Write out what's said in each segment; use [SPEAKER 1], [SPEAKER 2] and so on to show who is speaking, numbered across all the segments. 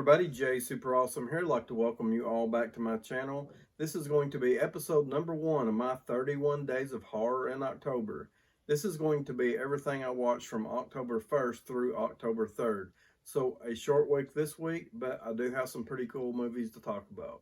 [SPEAKER 1] everybody, Jay Super Awesome here. I'd like to welcome you all back to my channel. This is going to be episode number 1 of my 31 Days of Horror in October. This is going to be everything I watched from October 1st through October 3rd. So a short week this week, but I do have some pretty cool movies to talk about.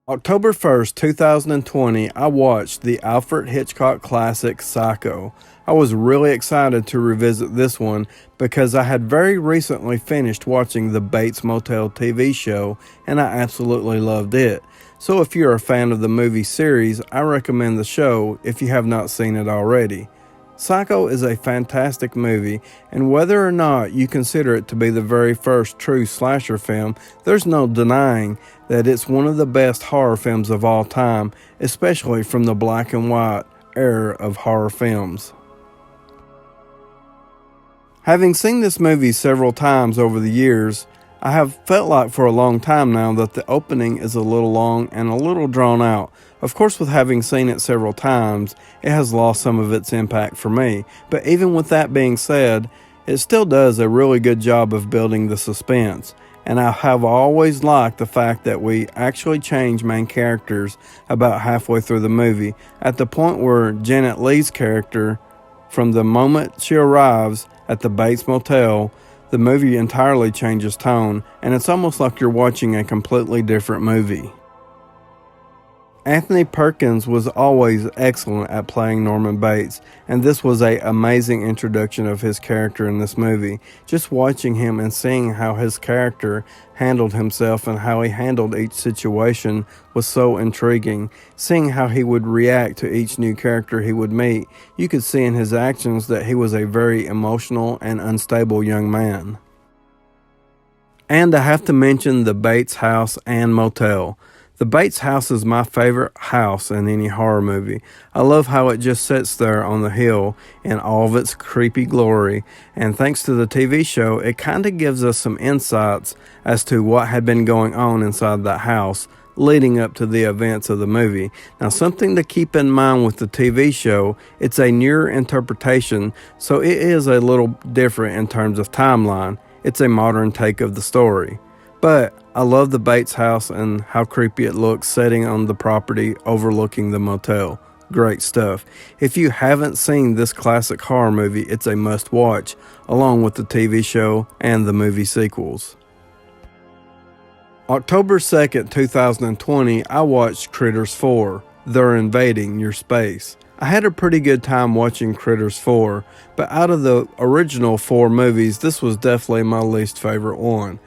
[SPEAKER 1] October 1st, 2020, I watched the Alfred Hitchcock classic Psycho. I was really excited to revisit this one because I had very recently finished watching the Bates Motel TV show and I absolutely loved it. So if you're a fan of the movie series, I recommend the show if you have not seen it already. Psycho is a fantastic movie, and whether or not you consider it to be the very first true slasher film, there's no denying that it's one of the best horror films of all time, especially from the black and white era of horror films. Having seen this movie several times over the years, I have felt like for a long time now that the opening is a little long and a little drawn out. Of course, with having seen it several times, it has lost some of its impact for me. But even with that being said, it still does a really good job of building the suspense. And I have always liked the fact that we actually change main characters about halfway through the movie, at the point where Janet Leigh's character, from the moment she arrives at the Bates Motel, the movie entirely changes tone, and it's almost like you're watching a completely different movie. Anthony Perkins was always excellent at playing Norman Bates, and this was an amazing introduction of his character in this movie. Just watching him and seeing how his character handled himself and how he handled each situation was so intriguing. Seeing how he would react to each new character he would meet, you could see in his actions that he was a very emotional and unstable young man. And I have to mention the Bates house and motel. The Bates house is my favorite house in any horror movie. I love how it just sits there on the hill in all of its creepy glory, and thanks to the TV show, it kind of gives us some insights as to what had been going on inside that house leading up to the events of the movie. Now, something to keep in mind with the TV show, it's a newer interpretation, so it is a little different in terms of timeline. It's a modern take of the story. But I love the Bates house and how creepy it looks sitting on the property overlooking the motel. Great stuff. If you haven't seen this classic horror movie, it's a must watch, along with the TV show and the movie sequels. October 2nd, 2020, I watched Critters 4, They're Invading Your Space. I had a pretty good time watching Critters 4, but out of the original 4 movies, this was definitely my least favorite one.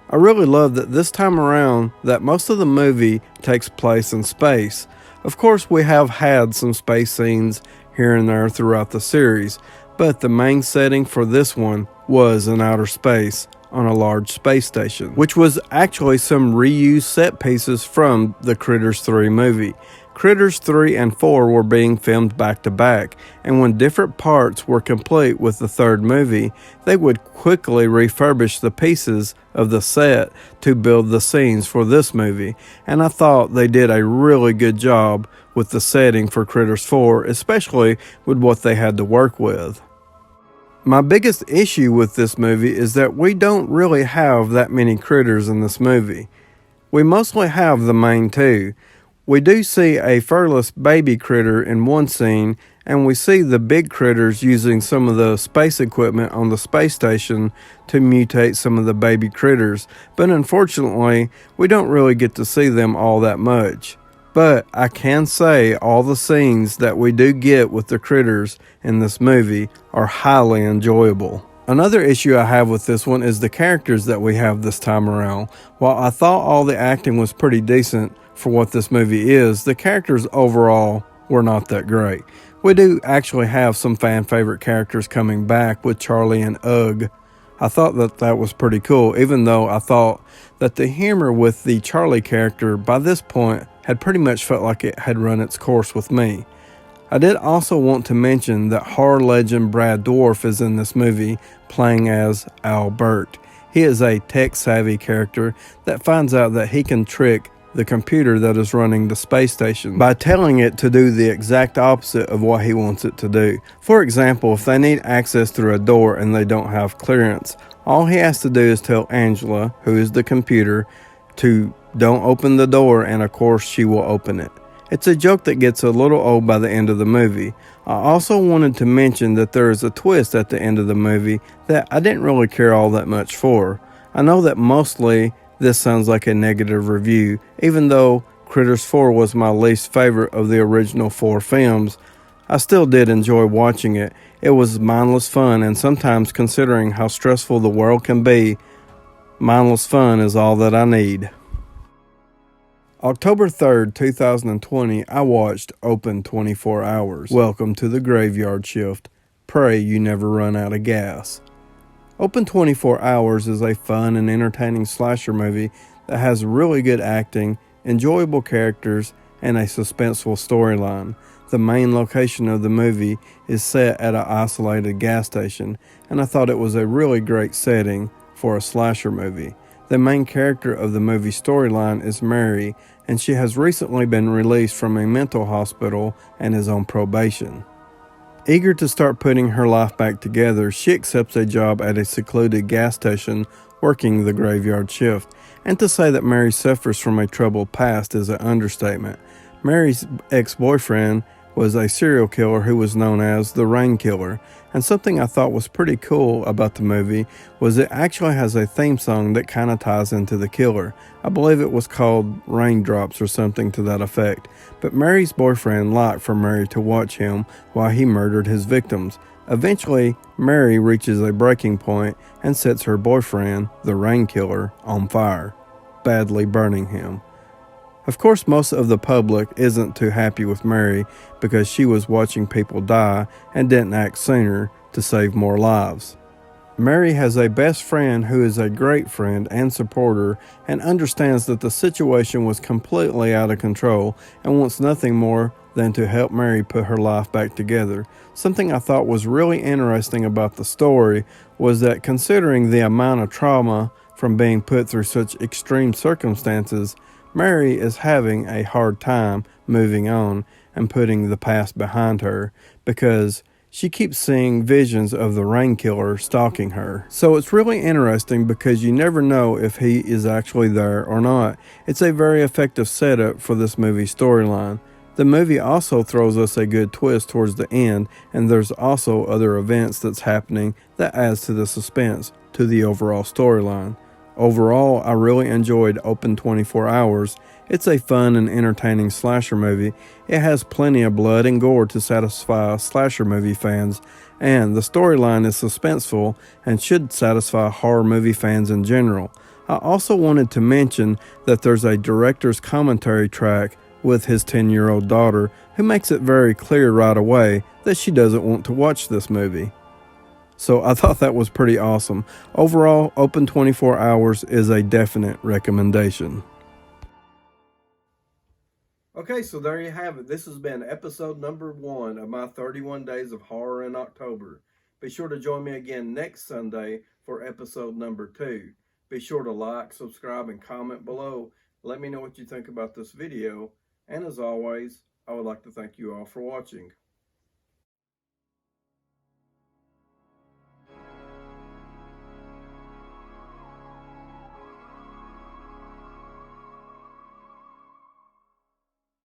[SPEAKER 1] I really love that this time around that most of the movie takes place in space. Of course, we have had some space scenes here and there throughout the series, but the main setting for this one was in outer space on a large space station, which was actually some reused set pieces from the Critters 3 movie. Critters 3 and 4 were being filmed back to back, and when different parts were complete with the third movie, they would quickly refurbish the pieces of the set to build the scenes for this movie, and I thought they did a really good job with the setting for Critters 4, especially with what they had to work with. My biggest issue with this movie is that we don't really have that many critters in this movie. We mostly have the main two. We do see a furless baby critter in one scene, and we see the big critters using some of the space equipment on the space station to mutate some of the baby critters, but unfortunately, we don't really get to see them all that much. But I can say all the scenes that we do get with the critters in this movie are highly enjoyable. Another issue I have with this one is the characters that we have this time around. While I thought all the acting was pretty decent for what this movie is, the characters overall were not that great. We do actually have some fan favorite characters coming back with Charlie and Ugg. I thought that was pretty cool, even though I thought that the humor with the Charlie character by this point had pretty much felt like it had run its course with me. I did also want to mention that horror legend Brad Dourif is in this movie playing as Albert. He is a tech-savvy character that finds out that he can trick the computer that is running the space station by telling it to do the exact opposite of what he wants it to do. For example, if they need access through a door and they don't have clearance, All he has to do is tell Angela, who is the computer, to don't open the door, and of course she will open it. It's a joke that gets a little old by the end of the movie. I also wanted to mention that there is a twist at the end of the movie that I didn't really care all that much for. I know that mostly this sounds like a negative review, even though Critters 4 was my least favorite of the original 4 films. I still did enjoy watching it. It was mindless fun, and sometimes, considering how stressful the world can be, mindless fun is all that I need. October 3rd, 2020, I watched Open 24 Hours. Welcome to the graveyard shift. Pray you never run out of gas. Open 24 Hours is a fun and entertaining slasher movie that has really good acting, enjoyable characters, and a suspenseful storyline. The main location of the movie is set at an isolated gas station, and I thought it was a really great setting for a slasher movie. The main character of the movie storyline is Mary, and she has recently been released from a mental hospital and is on probation. Eager to start putting her life back together, she accepts a job at a secluded gas station working the graveyard shift. And to say that Mary suffers from a troubled past is an understatement. Mary's ex-boyfriend was a serial killer who was known as the Rain Killer. And something I thought was pretty cool about the movie was it actually has a theme song that kind of ties into the killer. I believe it was called Raindrops or something to that effect. But Mary's boyfriend liked for Mary to watch him while he murdered his victims. Eventually, Mary reaches a breaking point and sets her boyfriend, the Rain Killer, on fire, badly burning him. Of course, most of the public isn't too happy with Mary because she was watching people die and didn't act sooner to save more lives. Mary has a best friend who is a great friend and supporter and understands that the situation was completely out of control and wants nothing more than to help Mary put her life back together. Something I thought was really interesting about the story was that considering the amount of trauma from being put through such extreme circumstances, Mary is having a hard time moving on and putting the past behind her because she keeps seeing visions of the Rain Killer stalking her. So it's really interesting because you never know if he is actually there or not. It's a very effective setup for this movie storyline. The movie also throws us a good twist towards the end, and there's also other events that's happening that adds to the suspense to the overall storyline. Overall, I really enjoyed Open 24 Hours. It's a fun and entertaining slasher movie. It has plenty of blood and gore to satisfy slasher movie fans, and the storyline is suspenseful and should satisfy horror movie fans in general. I also wanted to mention that there's a director's commentary track with his 10-year-old daughter who makes it very clear right away that she doesn't want to watch this movie. So I thought that was pretty awesome. Overall, Open 24 Hours is a definite recommendation. Okay, so there you have it. This has been episode number 1 of my 31 Days of Horror in October. Be sure to join me again next Sunday for episode number 2. Be sure to like, subscribe, and comment below. Let me know what you think about this video. And as always, I would like to thank you all for watching.